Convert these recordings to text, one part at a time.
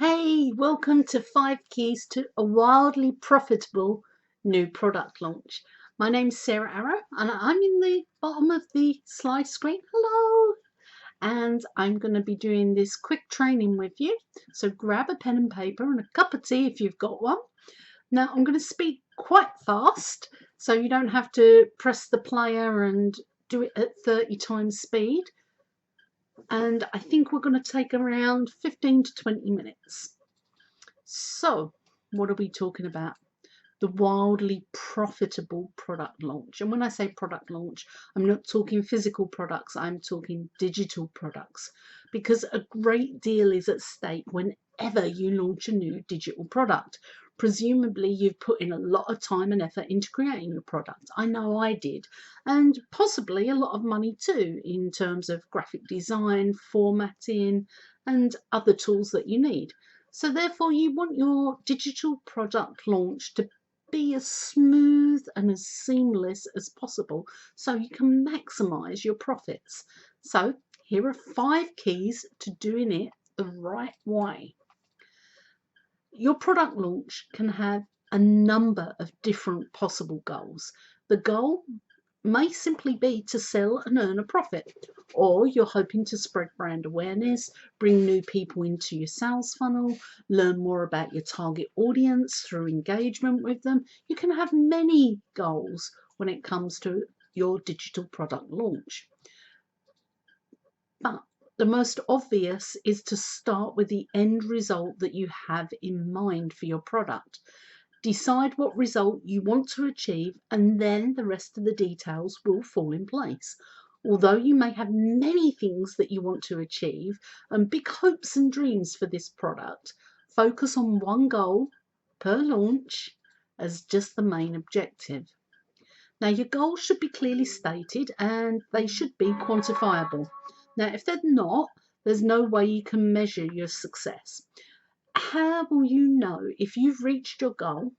Hey, welcome to 5 Keys to a Wildly Profitable New Product Launch. My name's Sarah Arrow and I'm in the bottom of the slide screen. Hello! And I'm going to be doing this quick training with you. So grab a pen and paper and a cup of tea if you've got one. Now I'm going to speak quite fast so you don't have to press the player and do it at 30 times speed. And I think we're going to take around 15 to 20 minutes. So, what are we talking about? The wildly profitable product launch. And when I say product launch, I'm not talking physical products, I'm talking digital products, because a great deal is at stake whenever you launch a new digital product. Presumably you've put in a lot of time and effort into creating the product. I know I did, and possibly a lot of money too, in terms of graphic design, formatting, and other tools that you need. So therefore you want your digital product launch to be as smooth and as seamless as possible so you can maximize your profits. So here are 5 keys to doing it the right way. Your product launch can have a number of different possible goals. The goal may simply be to sell and earn a profit, or you're hoping to spread brand awareness, bring new people into your sales funnel, learn more about your target audience through engagement with them. You can have many goals when it comes to your digital product launch. But the most obvious is to start with the end result that you have in mind for your product. Decide what result you want to achieve, and then the rest of the details will fall in place. Although you may have many things that you want to achieve and big hopes and dreams for this product, focus on one goal per launch as just the main objective. Now, your goals should be clearly stated and they should be quantifiable. Now, if they're not, there's no way you can measure your success. How will you know if you've reached your goal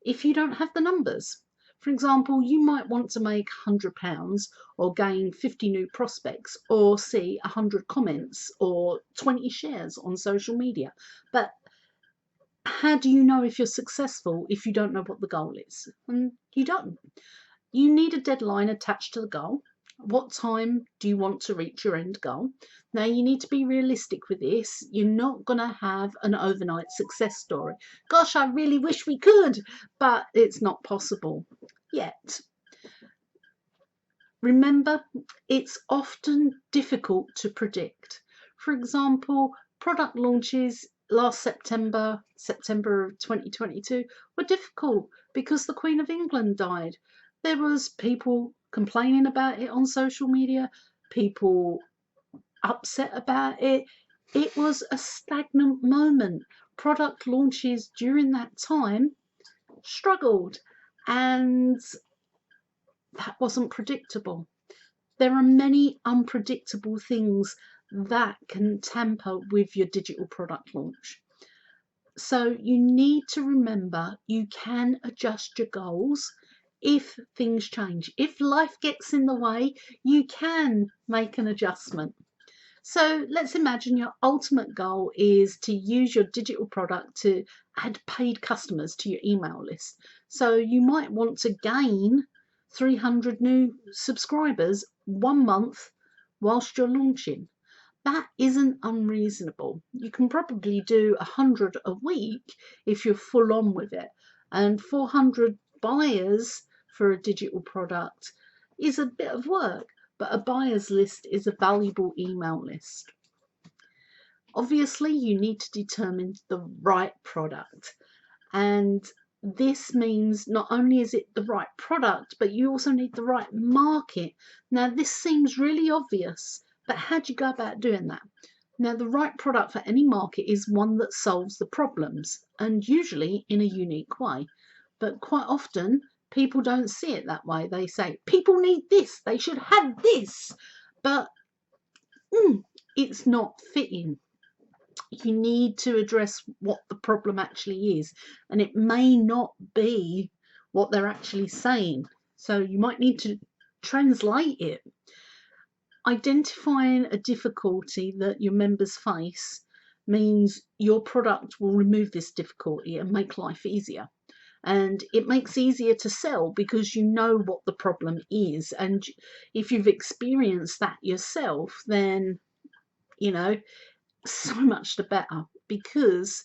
if you don't have the numbers? For example, you might want to make £100 or gain 50 new prospects or see 100 comments or 20 shares on social media. But how do you know if you're successful if you don't know what the goal is? And you don't. You need a deadline attached to the goal. What time do you want to reach your end goal? Now, you need to be realistic with this. You're not going to have an overnight success story. Gosh, I really wish we could, but it's not possible yet. Remember, it's often difficult to predict. For example, product launches last September of 2022, were difficult because the Queen of England died. There was people complaining about it on social media, people upset about it. It was a stagnant moment. Product launches during that time struggled, and that wasn't predictable. There are many unpredictable things that can tamper with your digital product launch. So you need to remember you can adjust your goals if things change. If life gets in the way, you can make an adjustment. So let's imagine your ultimate goal is to use your digital product to add paid customers to your email list. So you might want to gain 300 new subscribers 1 month whilst you're launching. That isn't unreasonable. You can probably do 100 a week if you're full on with it. And 400 buyers for a digital product is a bit of work, but a buyers list is a valuable email list. Obviously, you need to determine the right product. And this means not only is it the right product, but you also need the right market. Now, this seems really obvious, but how do you go about doing that? Now, the right product for any market is one that solves the problems, and usually in a unique way. But quite often, people don't see it that way. They say, people need this, they should have this, but it's not fitting. You need to address what the problem actually is, and it may not be what they're actually saying. So you might need to translate it. Identifying a difficulty that your members face means your product will remove this difficulty and make life easier. And it makes easier to sell because you know what the problem is. And if you've experienced that yourself, then, you know, so much the better, because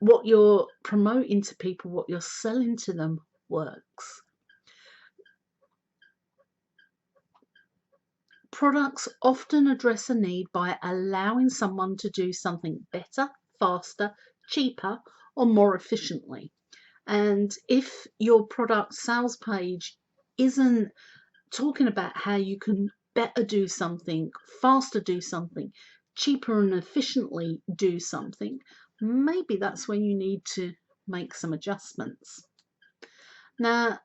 what you're promoting to people, what you're selling to them, works. Products often address a need by allowing someone to do something better, faster, cheaper, or more efficiently. And if your product sales page isn't talking about how you can better do something, faster do something, cheaper and efficiently do something, maybe that's when you need to make some adjustments. Now,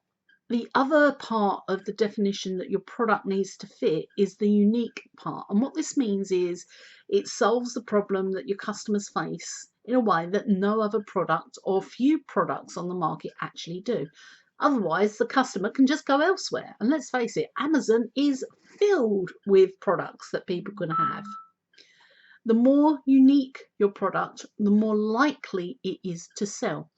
the other part of the definition that your product needs to fit is the unique part. And what this means is it solves the problem that your customers face in a way that no other product or few products on the market actually do. Otherwise, the customer can just go elsewhere. And let's face it, Amazon is filled with products that people can have. The more unique your product, the more likely it is to sell.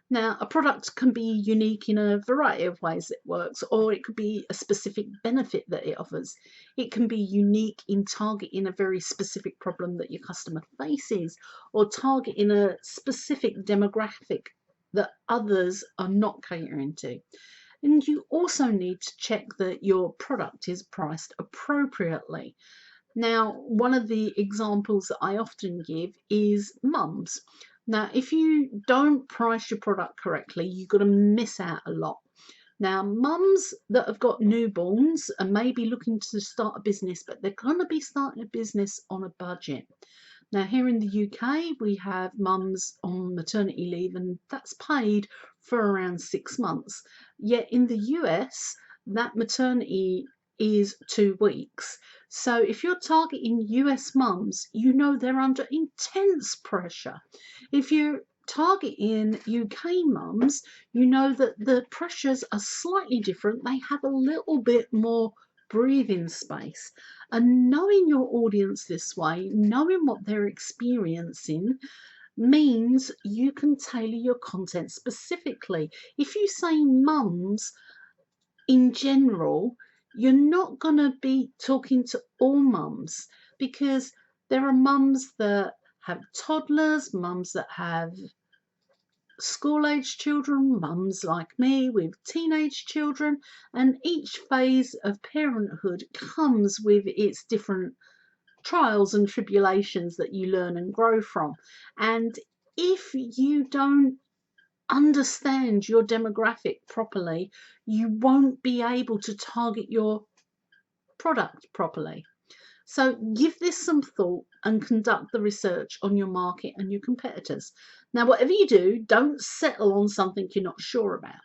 Now, a product can be unique in a variety of ways it works, or it could be a specific benefit that it offers. It can be unique in targeting a very specific problem that your customer faces, or targeting a specific demographic that others are not catering to. And you also need to check that your product is priced appropriately. Now, one of the examples that I often give is mums. Now, if you don't price your product correctly, you're going to miss out a lot. Now, mums that have got newborns and maybe looking to start a business, but they're going to be starting a business on a budget. Now, here in the UK, we have mums on maternity leave, and that's paid for around 6 months. Yet in the US, that maternity is 2 weeks. So if you're targeting US mums, you know they're under intense pressure. If you're targeting UK mums, you know that the pressures are slightly different. They have a little bit more breathing space. And knowing your audience this way, knowing what they're experiencing, means you can tailor your content specifically. If you say mums in general, you're not going to be talking to all mums, because there are mums that have toddlers, mums that have school-age children, mums like me with teenage children, and each phase of parenthood comes with its different trials and tribulations that you learn and grow from. And if you don't understand your demographic properly, you won't be able to target your product properly. So give this some thought and conduct the research on your market and your competitors. Now, whatever you do, don't settle on something you're not sure about.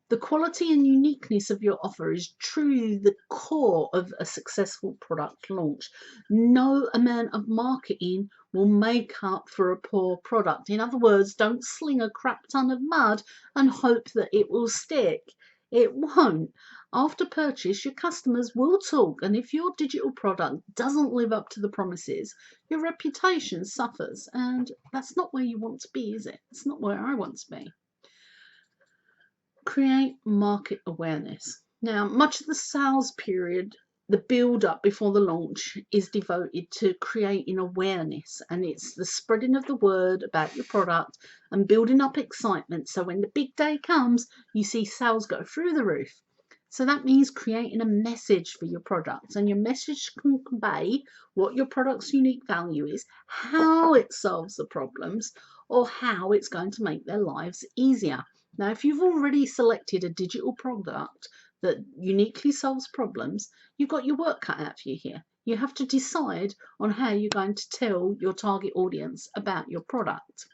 The quality and uniqueness of your offer is truly the core of a successful product launch. No amount of marketing will make up for a poor product. In other words, don't sling a crap ton of mud and hope that it will stick. It won't. After purchase, your customers will talk, and if your digital product doesn't live up to the promises, your reputation suffers, and that's not where you want to be, is it? It's not where I want to be. Create market awareness. Now, much of the sales period, the build up before the launch, is devoted to creating awareness, and it's the spreading of the word about your product and building up excitement, so when the big day comes, you see sales go through the roof. So that means creating a message for your product, and your message can convey what your product's unique value is, how it solves the problems, or how it's going to make their lives easier. Now, if you've already selected a digital product that uniquely solves problems, you've got your work cut out for you here. You have to decide on how you're going to tell your target audience about your product.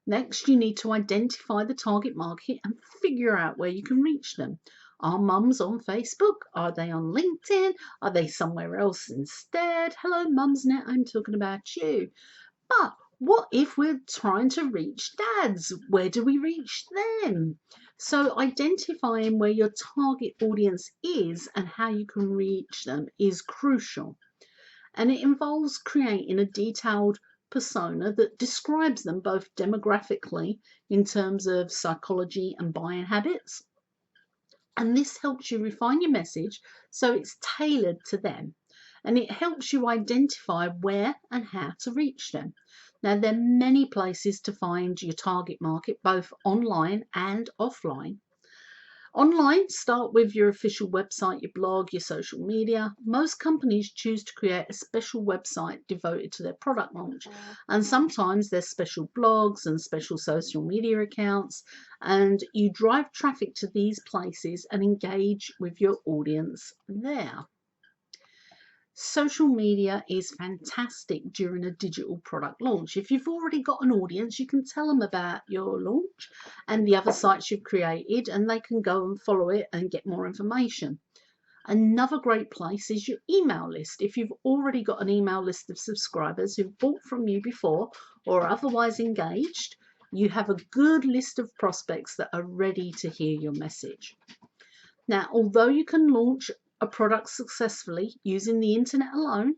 Next, you need to identify the target market and figure out where you can reach them. Are mums on Facebook? Are they on LinkedIn? Are they somewhere else instead? Hello, Mumsnet, I'm talking about you. But what if we're trying to reach dads? Where do we reach them? So identifying where your target audience is and how you can reach them is crucial. And it involves creating a detailed persona that describes them both demographically in terms of psychology and buying habits. And this helps you refine your message so it's tailored to them. And it helps you identify where and how to reach them. Now, there are many places to find your target market, both online and offline. Online, start with your official website, your blog, your social media. Most companies choose to create a special website devoted to their product launch. And sometimes there's special blogs and special social media accounts. And you drive traffic to these places and engage with your audience there. Social media is fantastic during a digital product launch. If you've already got an audience, you can tell them about your launch and the other sites you've created, and they can go and follow it and get more information. Another great place is your email list. If you've already got an email list of subscribers who've bought from you before or are otherwise engaged, you have a good list of prospects that are ready to hear your message. Now, although you can launch a product successfully using the internet alone,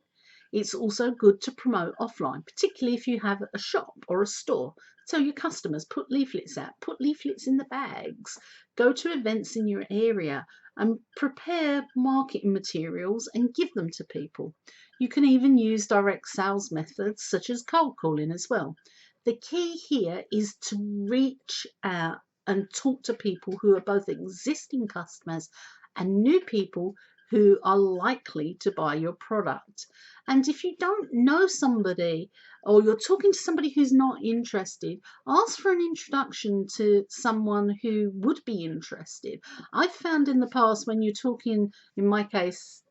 it's also good to promote offline, particularly if you have a shop or a store. Tell your customers, put leaflets out, put leaflets in the bags, go to events in your area and prepare marketing materials and give them to people. You can even use direct sales methods such as cold calling as well. The key here is to reach out and talk to people who are both existing customers and new people who are likely to buy your product. And if you don't know somebody or you're talking to somebody who's not interested, ask for an introduction to someone who would be interested. I've found in the past when you're talking, in my case,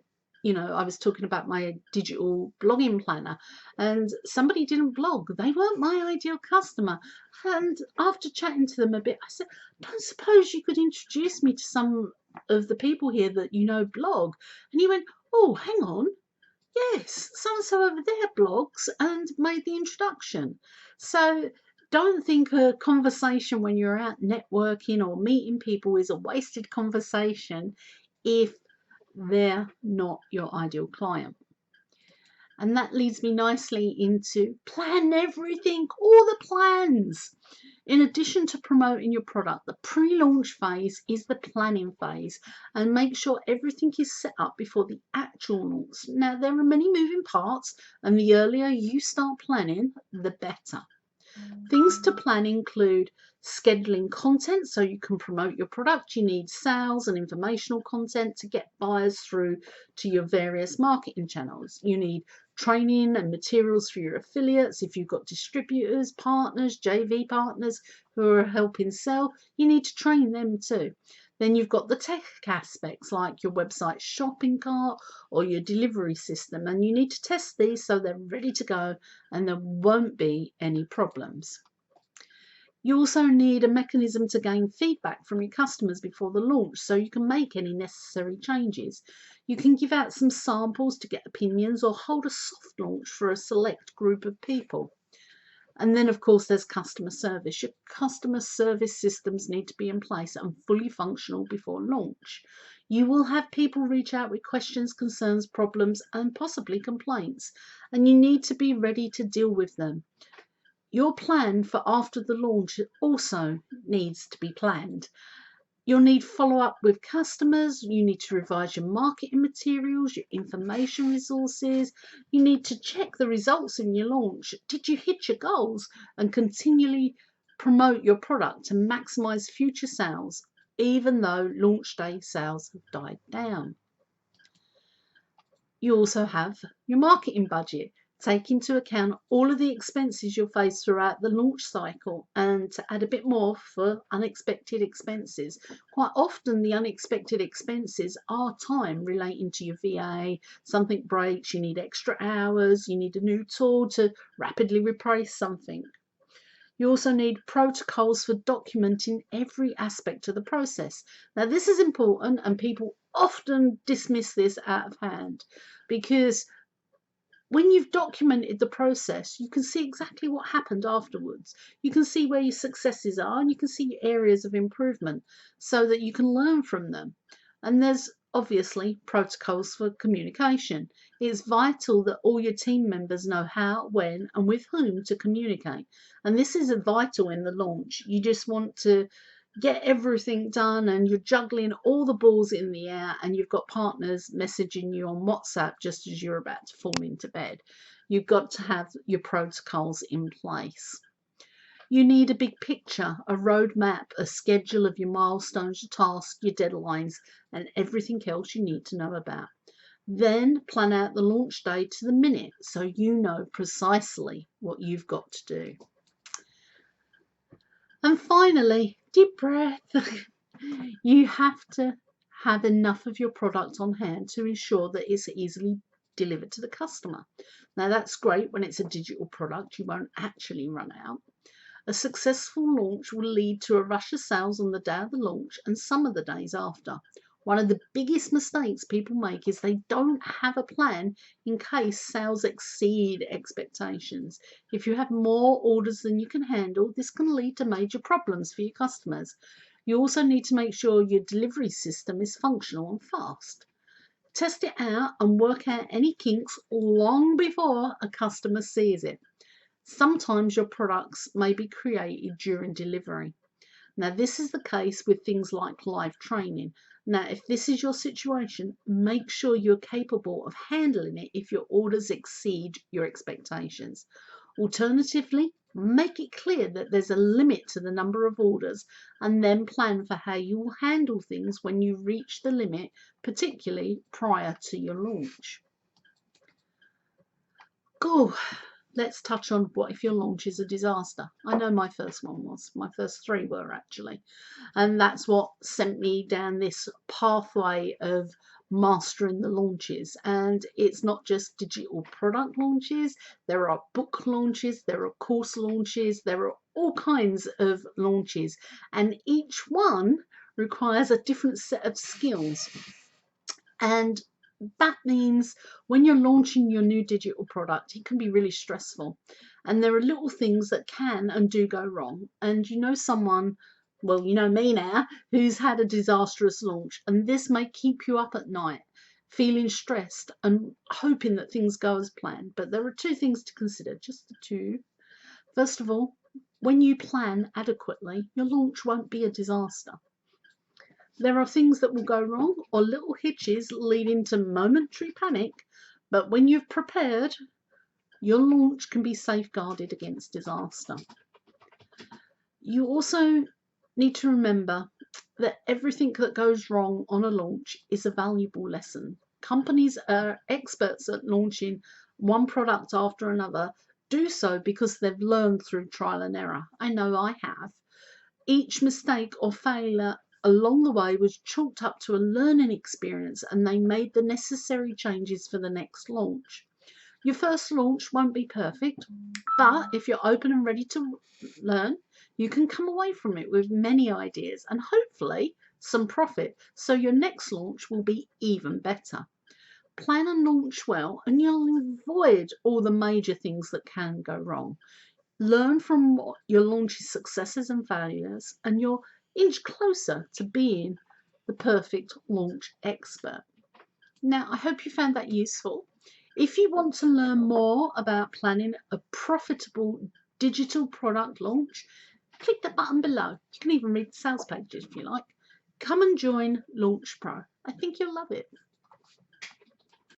I was talking about my digital blogging planner and somebody didn't blog. They weren't my ideal customer. And after chatting to them a bit, I said, don't suppose you could introduce me to some of the people here that blog? And he went, oh, hang on. Yes, so-and-so over there blogs, and made the introduction. So don't think a conversation when you're out networking or meeting people is a wasted conversation if they're not your ideal client. And that leads me nicely into plan everything, all the plans. In addition to promoting your product, the pre-launch phase is the planning phase, and make sure everything is set up before the actual launch. Now, there are many moving parts, and the earlier you start planning, the better. Things to plan include scheduling content so you can promote your product. You need sales and informational content to get buyers through to your various marketing channels. You need training and materials for your affiliates. If you've got distributors, partners, JV partners who are helping sell, you need to train them too. Then you've got the tech aspects like your website shopping cart or your delivery system, and you need to test these so they're ready to go and there won't be any problems. You also need a mechanism to gain feedback from your customers before the launch so you can make any necessary changes. You can give out some samples to get opinions or hold a soft launch for a select group of people. And then, of course, there's customer service. Your customer service systems need to be in place and fully functional before launch. You will have people reach out with questions, concerns, problems, and possibly complaints, and you need to be ready to deal with them. Your plan for after the launch also needs to be planned. You'll need follow-up with customers, you need to revise your marketing materials, your information resources, you need to check the results in your launch. Did you hit your goals? And continually promote your product to maximize future sales, even though launch day sales have died down. You also have your marketing budget. Take into account all of the expenses you'll face throughout the launch cycle and to add a bit more for unexpected expenses. Quite often the unexpected expenses are time relating to your VA, something breaks, you need extra hours, you need a new tool to rapidly replace something. You also need protocols for documenting every aspect of the process. Now this is important and people often dismiss this out of hand because when you've documented the process, you can see exactly what happened afterwards. You can see where your successes are and you can see your areas of improvement so that you can learn from them. And there's obviously, protocols for communication. It's vital that all your team members know how, when, and with whom to communicate. And this is vital in the launch. You just want to get everything done and you're juggling all the balls in the air and you've got partners messaging you on WhatsApp just as you're about to fall into bed. You've got to have your protocols in place. You need a big picture, a roadmap, a schedule of your milestones, your tasks, your deadlines, and everything else you need to know about. Then plan out the launch day to the minute so you know precisely what you've got to do. And finally, deep breath. You have to have enough of your product on hand to ensure that it's easily delivered to the customer. Now, that's great when it's a digital product, you won't actually run out. A successful launch will lead to a rush of sales on the day of the launch and some of the days after. One of the biggest mistakes people make is they don't have a plan in case sales exceed expectations. If you have more orders than you can handle, this can lead to major problems for your customers. You also need to make sure your delivery system is functional and fast. Test it out and work out any kinks long before a customer sees it. Sometimes your products may be created during delivery. Now, this is the case with things like live training. Now, if this is your situation, make sure you're capable of handling it if your orders exceed your expectations. Alternatively, make it clear that there's a limit to the number of orders and then plan for how you will handle things when you reach the limit, particularly prior to your launch. Go. Let's touch on what if your launch is a disaster. I know my first one was. My first 3 were actually. And that's what sent me down this pathway of mastering the launches. And it's not just digital product launches. There are book launches. There are course launches. There are all kinds of launches. And each one requires a different set of skills. And that means when you're launching your new digital product, it can be really stressful. And there are little things that can and do go wrong. And you know someone, well, you know me now, who's had a disastrous launch. And this may keep you up at night, feeling stressed and hoping that things go as planned. But there are 2 things to consider, just the 2. First of all, when you plan adequately, your launch won't be a disaster. There are things that will go wrong or little hitches leading to momentary panic, but when you've prepared, your launch can be safeguarded against disaster. You also need to remember that everything that goes wrong on a launch is a valuable lesson. Companies are experts at launching one product after another, do so because they've learned through trial and error. I know I have. Each mistake or failure along the way was chalked up to a learning experience and they made the necessary changes for the next launch. Your first launch won't be perfect, but if you're open and ready to learn, you can come away from it with many ideas and hopefully some profit, so your next launch will be even better. Plan and launch well and you'll avoid all the major things that can go wrong. Learn from your launch's successes and failures and you'll inch closer to being the perfect launch expert. Now, I hope you found that useful. If you want to learn more about planning a profitable digital product launch, click the button below. You can even read the sales pages if you like. Come and join Launch Pro. I think you'll love it.